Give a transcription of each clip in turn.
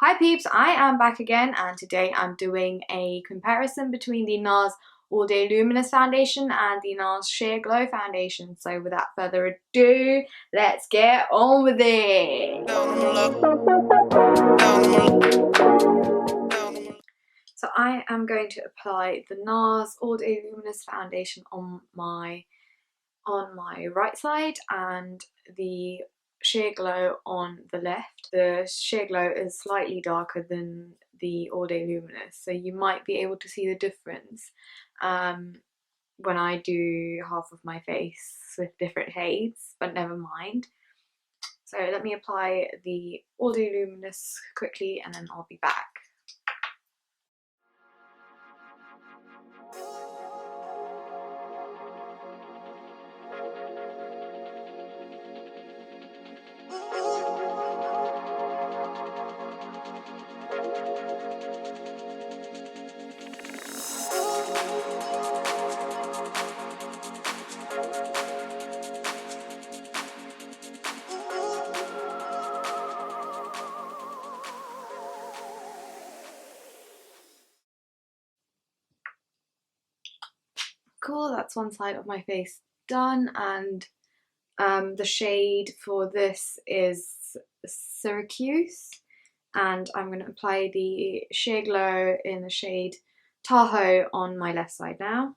Hi peeps, I am back again and today I'm doing a comparison between the Nars All Day Luminous Foundation and the Nars Sheer Glow Foundation. So without further ado, let's get on with it! So I am going to apply the Nars All Day Luminous Foundation on my right side and the Sheer Glow on the left. The Sheer Glow is slightly darker than the All Day Luminous, so you might be able to see the difference when I do half of my face with different shades, but never mind. So let me apply the All Day Luminous quickly and then I'll be back. Cool, that's one side of my face done, and the shade for this is Syracuse, and I'm going to apply the Sheer Glow in the shade Tahoe on my left side now.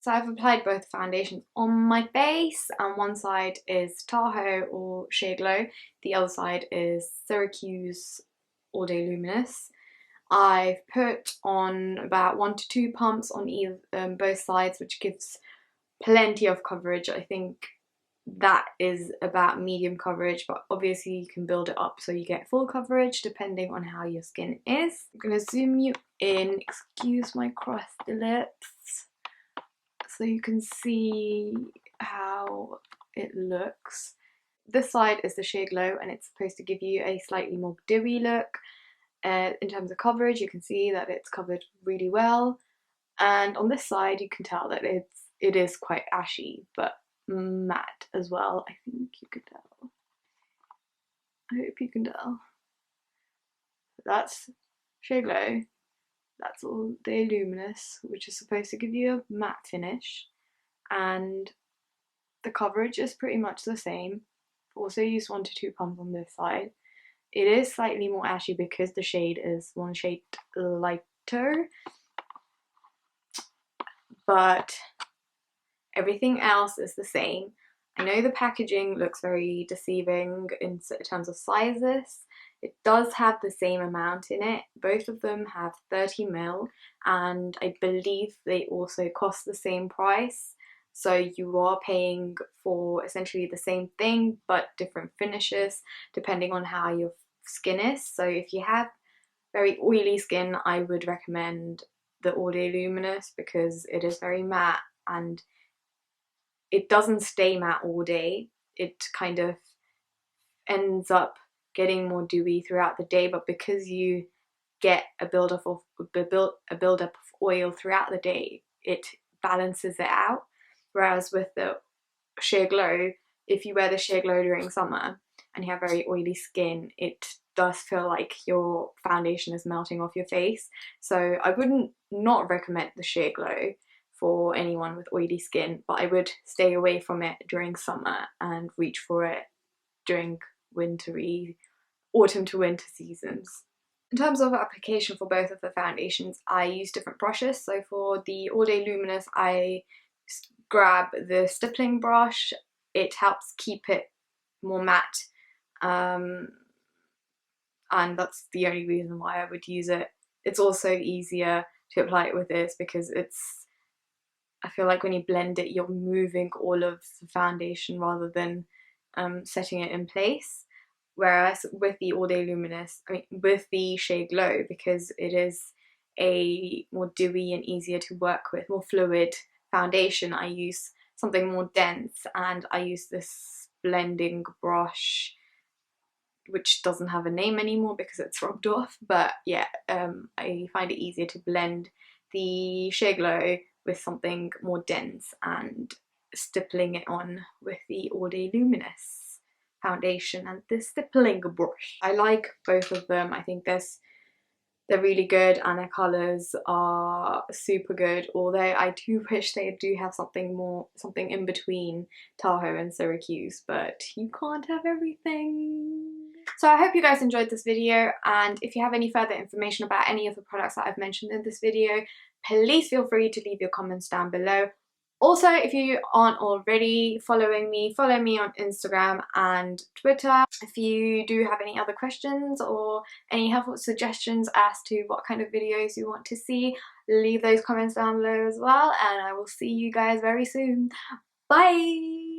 So I've applied both foundations on my face, and one side is Tahoe or Sheer Glow, the other side is Syracuse All Day Luminous. I've put on about 1 to 2 pumps on both sides, which gives plenty of coverage. I think that is about medium coverage, but obviously you can build it up so you get full coverage depending on how your skin is. I'm going to zoom you in, excuse my crossed lips, so you can see how it looks. This side is the Sheer Glow and it's supposed to give you a slightly more dewy look. In terms of coverage, you can see that it's covered really well, and on this side you can tell that it is quite ashy but matte as well. I think you can tell. I hope you can tell. That's Sheer Glow. That's All Day Luminous, which is supposed to give you a matte finish, and the coverage is pretty much the same. I've also used 1 to 2 pumps on this side. It is slightly more ashy because the shade is one shade lighter, but everything else is the same. I know the packaging looks very deceiving in terms of sizes. It does have the same amount in it. Both of them have 30 ml, and I believe they also cost the same price. So you are paying for essentially the same thing but different finishes depending on how your skin is. So if you have very oily skin, I would recommend the All Day Luminous because it is very matte and it doesn't stay matte all day. It kind of ends up getting more dewy throughout the day, but because you get a buildup of oil throughout the day, it balances it out. Whereas with the Sheer Glow, if you wear the Sheer Glow during summer and you have very oily skin, it does feel like your foundation is melting off your face. So I wouldn't not recommend the Sheer Glow for anyone with oily skin, but I would stay away from it during summer and reach for it during autumn to winter seasons. In terms of application for both of the foundations, I use different brushes. So for the All Day Luminous, I grab the stippling brush. It helps keep it more matte, and that's the only reason why I would use it. It's also easier to apply it with this because I feel like when you blend it, you're moving all of the foundation rather than setting it in place. whereas with the All Day Luminous, with the Shea Glow, because it is a more dewy and easier to work with, more fluid foundation, I use something more dense, and I use this blending brush which doesn't have a name anymore because it's rubbed off, but yeah, I find it easier to blend the Shea Glow with something more dense and stippling it on with the All Day Luminous foundation and the stippling brush. I like both of them. I think they're really good and their colours are super good, although I do wish they do have something in between Tahoe and Syracuse, but you can't have everything. So I hope you guys enjoyed this video, and if you have any further information about any of the products that I've mentioned in this video, please feel free to leave your comments down below. Also, if you aren't already following me, follow me on Instagram and Twitter. If you do have any other questions or any helpful suggestions as to what kind of videos you want to see, leave those comments down below as well, and I will see you guys very soon. Bye!